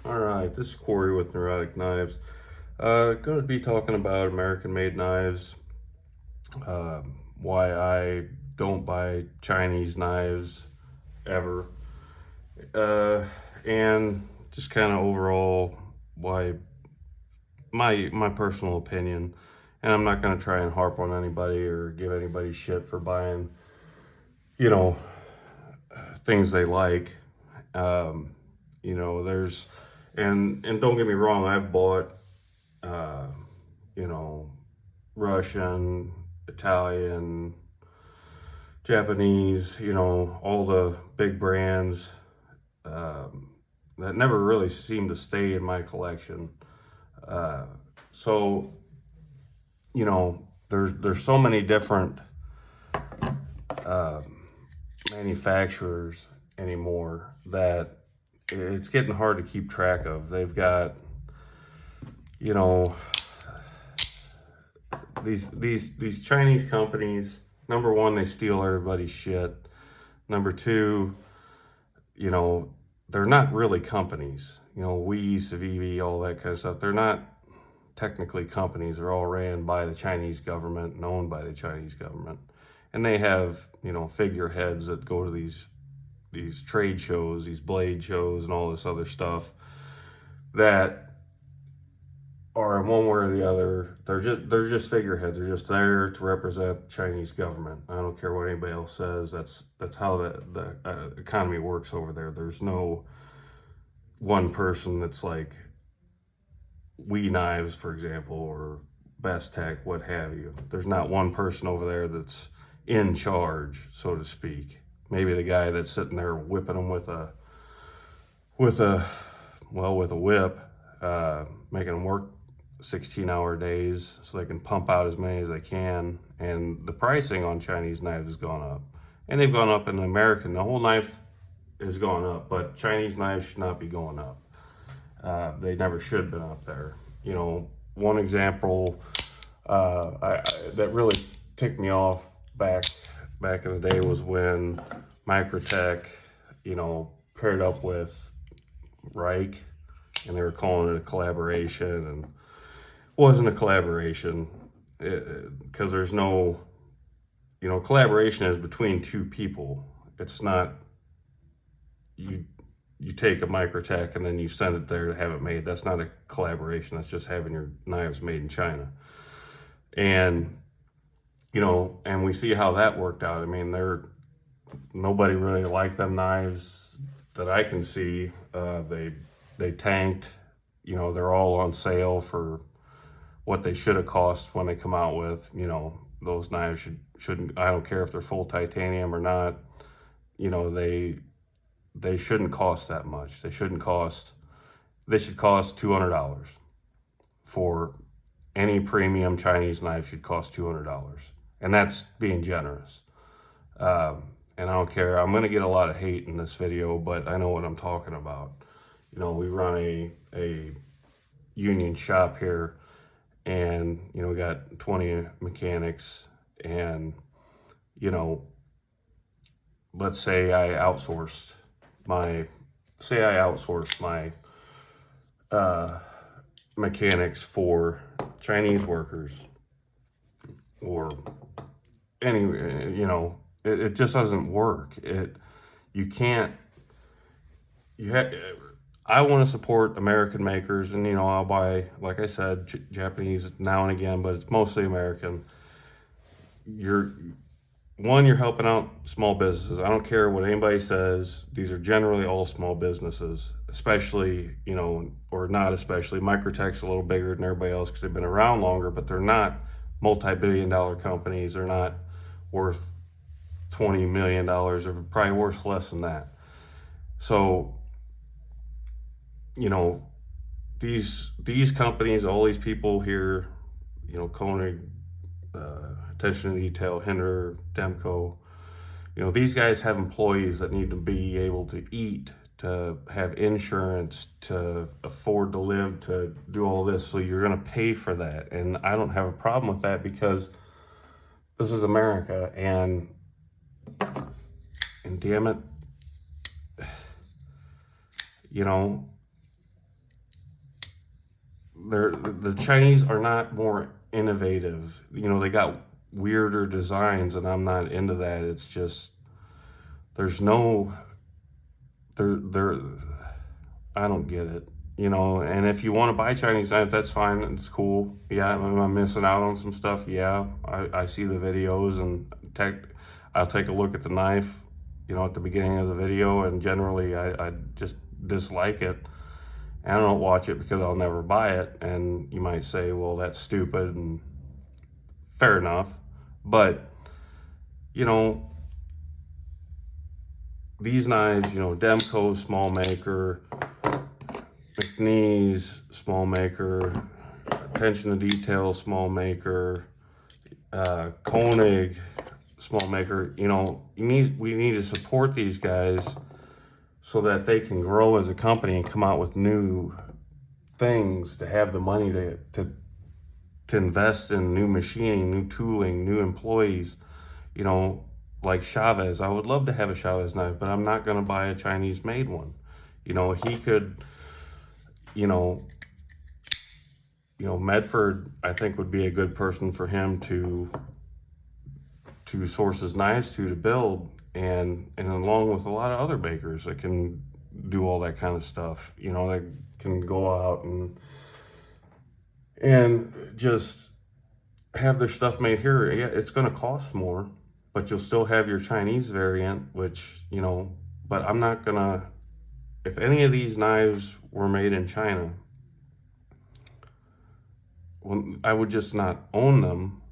All right, this is Corey with Neurotic Knives. Going to be talking about American-made knives, why I don't buy Chinese knives ever, uh, and just kind of overall why my personal opinion. And I'm not going to try and harp on anybody or give anybody shit for buying, you know, things they like. Um, there's and don't get me wrong, I've bought uh, you know, Russian, Italian, Japanese, all the big brands um, that never really seem to stay in my collection. Uh, so, there's so many different uh, manufacturers anymore that it's getting hard to keep track of. They've got, you know, these Chinese companies. Number one, they steal everybody's shit. Number two, you know, they're not really companies. We, Civivi, all that kind of stuff. They're not technically companies. They're all ran by the Chinese government and owned by the Chinese government. And they have, figureheads that go to these trade shows, these blade shows, and all this other stuff that are in one way or the other. They're just figureheads. They're just there to represent the Chinese government. I don't care what anybody else says. That's how the economy works over there. There's no one person that's like We Knives, for example, or Best Tech, what have you. There's not one person over there that's in charge, so to speak. Maybe the guy that's sitting there whipping them with a with a whip, making them work 16-hour days so they can pump out as many as they can. And the pricing on Chinese knives has gone up, and they've gone up in American. The whole knife has gone up, but Chinese knives should not be going up. They never should have been up there. One example that really ticked me off back in the day was when Microtech, paired up with Reich, and they were calling it a collaboration, and it wasn't a collaboration because there's no, collaboration is between two people. It's not you take a Microtech and then you send it there to have it made. That's not a collaboration. That's just having your knives made in China. And and we see how that worked out. I mean, nobody really liked them knives that I can see. They tanked. They're all on sale for what they should have cost when they come out with. Those knives shouldn't. I don't care if they're full titanium or not. They shouldn't cost that much. They should cost $200 for any premium Chinese knife should cost $200. And that's being generous. And I don't care. I'm going to get a lot of hate in this video, but I know what I'm talking about. We run a union shop here, and, we got 20 mechanics, and, let's say I outsourced my mechanics for Chinese workers, or any, it just doesn't work. You can't, you have, I want to support American makers, and, I'll buy, like I said, Japanese now and again, but it's mostly American. You're helping out small businesses. I don't care what anybody says. These are generally all small businesses, especially, or not especially. Microtech's a little bigger than everybody else because they've been around longer, but they're not multi-billion-dollar companies. They're not worth $20 million. They're probably worth less than that. So, these companies, all these people here, Koenig, attention to detail, Hinder, Demco, these guys have employees that need to be able to eat, to have insurance, to afford to live, to do all this. So you're going to pay for that. And I don't have a problem with that because this is America, and damn it, the Chinese are not more innovative. You know, they got weirder designs, and I'm not into that. It's just there's no there. I don't get it. You know, and if you want to buy Chinese knife, that's fine. It's cool. Yeah, am I missing out on some stuff? Yeah, I see the videos and I'll take a look at the knife, you know, at the beginning of the video, and generally I just dislike it. And I don't watch it because I'll never buy it. And you might say, well, that's stupid, and fair enough. But, you know, these knives, you know, Demko, small maker, McNeese, small maker, Attention to Detail, small maker, Koenig, small maker. You know, we need to support these guys so that they can grow as a company and come out with new things, to have the money to invest in new machining, new tooling, new employees. You know, like Chavez. I would love to have a Chavez knife, but I'm not going to buy a Chinese made one. You know, he could, you know, Medford, I think, would be a good person for him to source his knives to build, and along with a lot of other bakers that can do all that kind of stuff. You know, that can go out and just have their stuff made here. Yeah, it's going to cost more, but you'll still have your Chinese variant, which, you know, but I'm not going to, if any of these knives were made in China, well, I would just not own them.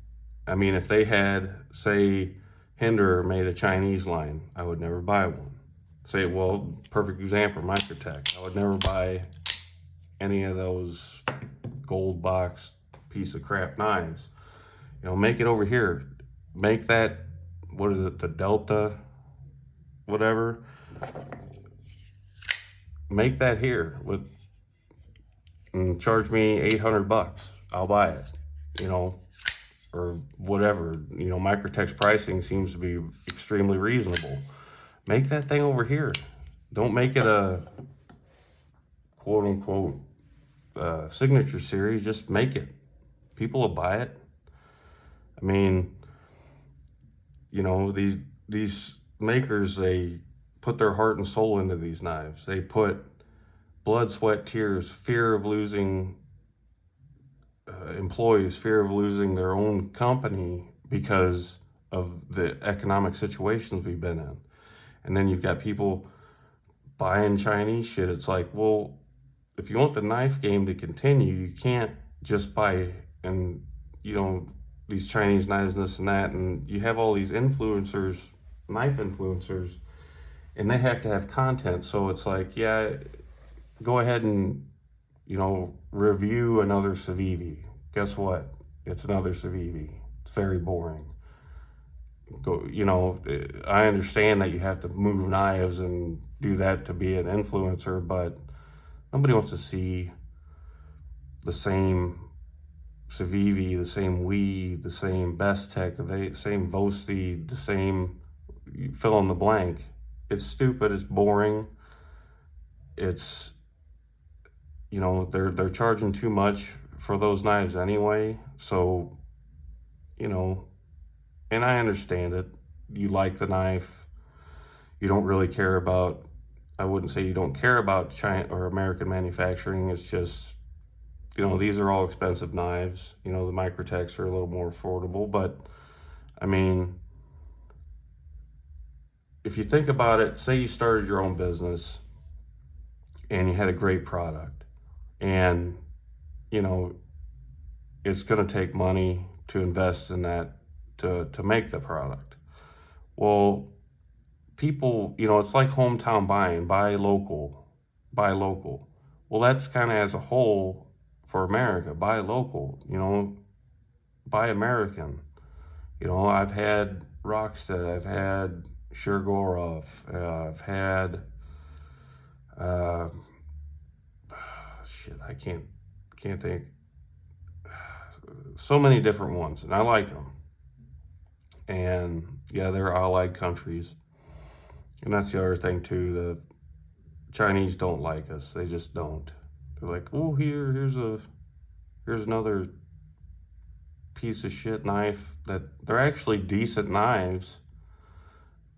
I mean, if they had, say, Hinder made a Chinese line, I would never buy one. Say, well, perfect example, Microtech. I would never buy any of those gold box piece of crap knives. You know, make it over here. Make that, what is it, the Delta, whatever. Make that here and charge me $800. I'll buy it, you know, or whatever. You know, Microtech's pricing seems to be extremely reasonable. Make that thing over here. Don't make it a quote unquote signature series. Just make it. People will buy it. I mean, you know, these makers, they put their heart and soul into these knives. They put blood, sweat, tears, fear of losing employees, fear of losing their own company because of the economic situations we've been in. And then you've got people buying Chinese shit. It's like, well, if you want the knife game to continue, you can't just buy, and, you know, these Chinese knives and this and that. And you have all these influencers, knife influencers, and they have to have content. So it's like, yeah, go ahead and, you know, review another Civivi. Guess what? It's another Civivi. It's very boring. Go, you know, I understand that you have to move knives and do that to be an influencer, but nobody wants to see the same Civivi, the same WE, the same Bestech, the same Vosti, the same fill in the blank. It's stupid. It's boring. It's, you know, they're charging too much for those knives anyway. So, you know, and I understand it. You like the knife. You don't really care about, I wouldn't say you don't care about China or American manufacturing. It's just, you know, these are all expensive knives. You know, the Microtechs are a little more affordable. But, I mean, if you think about it, say you started your own business and you had a great product, and, you know, it's going to take money to invest in that to make the product. Well, people, you know, it's like hometown buying, buy local, buy local. Well, that's kind of as a whole for America, buy local, you know, buy American. You know, I've had Rockstead, I've had Shergorov, I've had, shit, I can't think. So many different ones, and I like them. And yeah, they're allied countries. And that's the other thing too, the Chinese don't like us. They just don't. They're like, oh, here's a Here's another piece of shit knife that they're actually decent knives.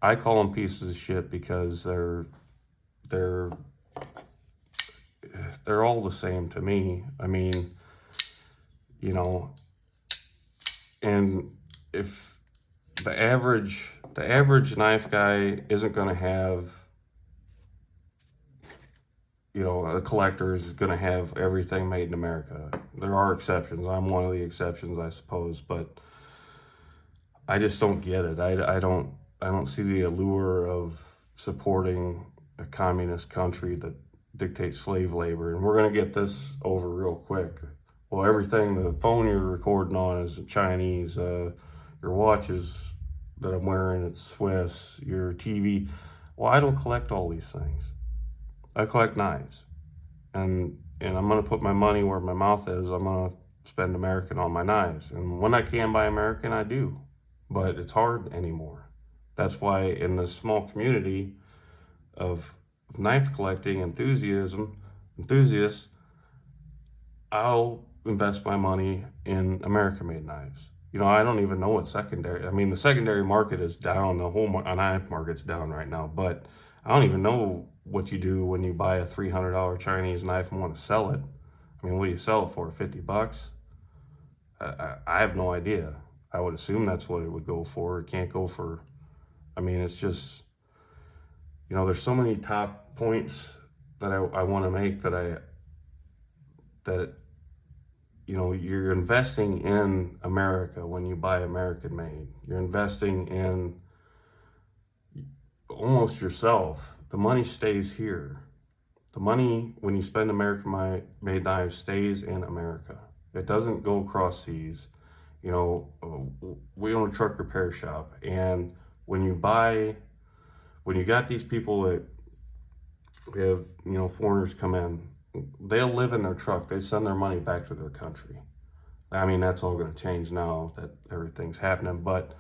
I call them pieces of shit because they're they're all the same to me. I mean, you know, and if the average knife guy isn't going to have, a collector is going to have everything made in America. There are exceptions. I'm one of the exceptions, I suppose, but I just don't get it. I don't see the allure of supporting a communist country that dictates slave labor. And we're going to get this over real quick. Well, everything, the phone you're recording on is Chinese. Your watches that I'm wearing, it's Swiss. Your TV. Well, I don't collect all these things. I collect knives, and I'm gonna put my money where my mouth is. I'm gonna spend American on my knives, and when I can buy American, I do. But it's hard anymore. That's why in this small community of knife collecting enthusiasts, I'll invest my money in American-made knives. I don't even know what secondary. I mean, the secondary market is down. The whole knife market's down right now. But I don't even know what you do when you buy a $300 Chinese knife and want to sell it. I mean, what do you sell it for? $50? I have no idea. I would assume that's what it would go for. It can't go for. I mean, it's just, there's so many top points that I want to make that you're investing in America when you buy American made. You're investing in almost yourself. The money stays here. The money, when you spend American made knives, stays in America. It doesn't go across seas. We own a truck repair shop. And when you got these people that have, foreigners come in, they'll live in their truck. They send their money back to their country. I mean, that's all going to change now that everything's happening, but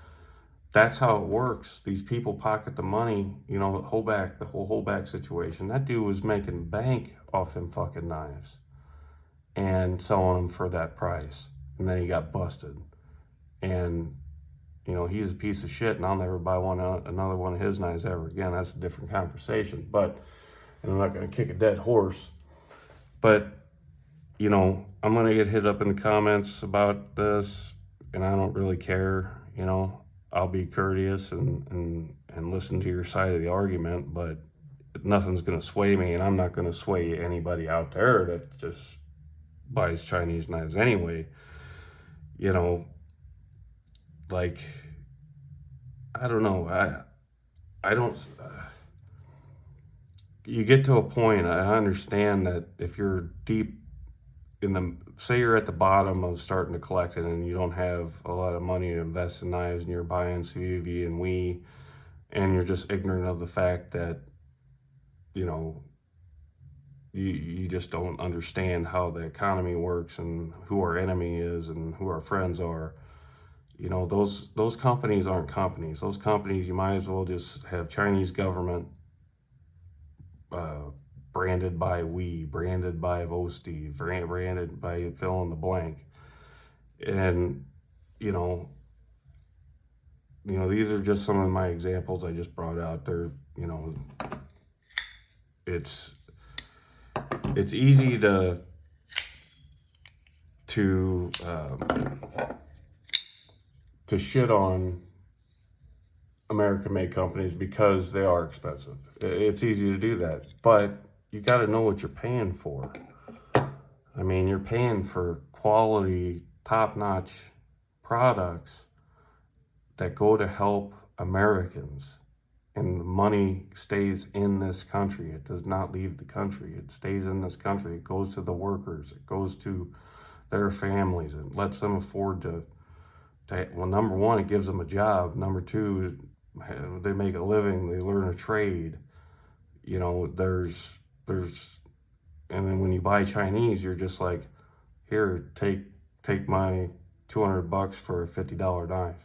that's how it works. These people pocket the money, the whole Holback situation. That dude was making bank off them fucking knives and selling them for that price. And then he got busted. And, he's a piece of shit, and I'll never buy another one of his knives ever again. That's a different conversation. But, and I'm not going to kick a dead horse. But, I'm going to get hit up in the comments about this, and I don't really care. I'll be courteous and listen to your side of the argument, but nothing's going to sway me, and I'm not going to sway anybody out there that just buys Chinese knives anyway. Like, I don't know. I don't. You get to a point, I understand that if you're deep say you're at the bottom of starting to collect it and you don't have a lot of money to invest in knives and you're buying CVV and and you're just ignorant of the fact that, you just don't understand how the economy works and who our enemy is and who our friends are. Those companies aren't companies. Those companies, you might as well just have Chinese government branded by branded by Vosti, branded by fill in the blank. And, these are just some of my examples I just brought out there. It's easy to shit on American-made companies because they are expensive. It's easy to do that, but you got to know what you're paying for. I mean, you're paying for quality, top-notch products that go to help Americans, and the money stays in this country. It does not leave the country. It stays in this country. It goes to the workers. It goes to their families. It lets them afford to well, number one, it gives them a job. Number two, they make a living. They learn a trade. There's, and then when you buy Chinese, you're just like, here, take my $200 for a $50 knife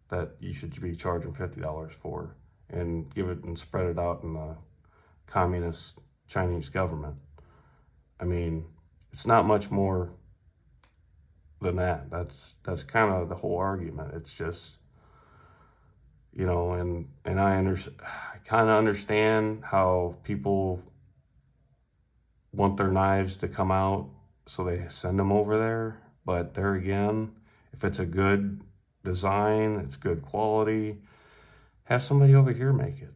that you should be charging $50 for, and give it and spread it out in the communist Chinese government. I mean, it's not much more than that. That's kind of the whole argument. It's just, you know, and I kind of understand how people want their knives to come out, so they send them over there. But there again, if it's a good design, it's good quality, have somebody over here make it.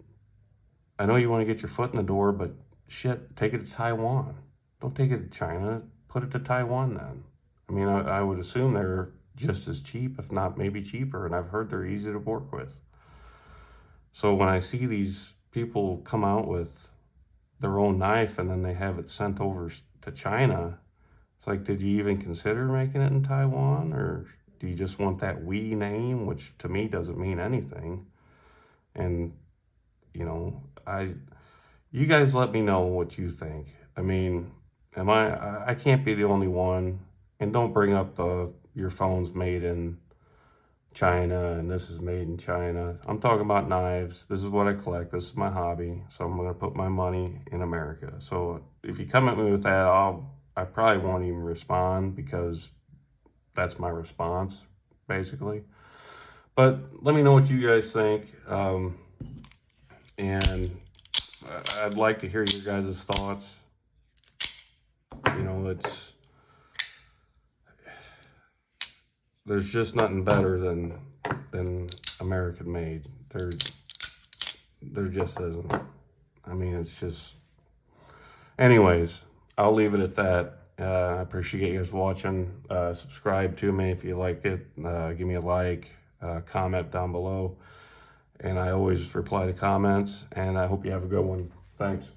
I know you want to get your foot in the door, but shit, take it to Taiwan. Don't take it to China. Put it to Taiwan then. I mean, I would assume they're just as cheap, if not maybe cheaper, and I've heard they're easy to work with. So when I see these people come out with their own knife and then they have it sent over to China, it's like, did you even consider making it in Taiwan? Or do you just want that we name, which to me doesn't mean anything? And, you know, you guys let me know what you think. I mean, I can't be the only one. And don't bring up your phone's made in China and this is made in China. I'm talking about knives. This is what I collect. This is my hobby. So I'm going to put my money in America. So if you come at me with that, I probably won't even respond, because that's my response, basically. But let me know what you guys think. And I'd like to hear your guys' thoughts. You know, there's just nothing better than American made. There just isn't. I mean, it's just. Anyways, I'll leave it at that. I appreciate you guys watching. Subscribe to me if you liked it. Give me a like, comment down below. And I always reply to comments. And I hope you have a good one. Thanks.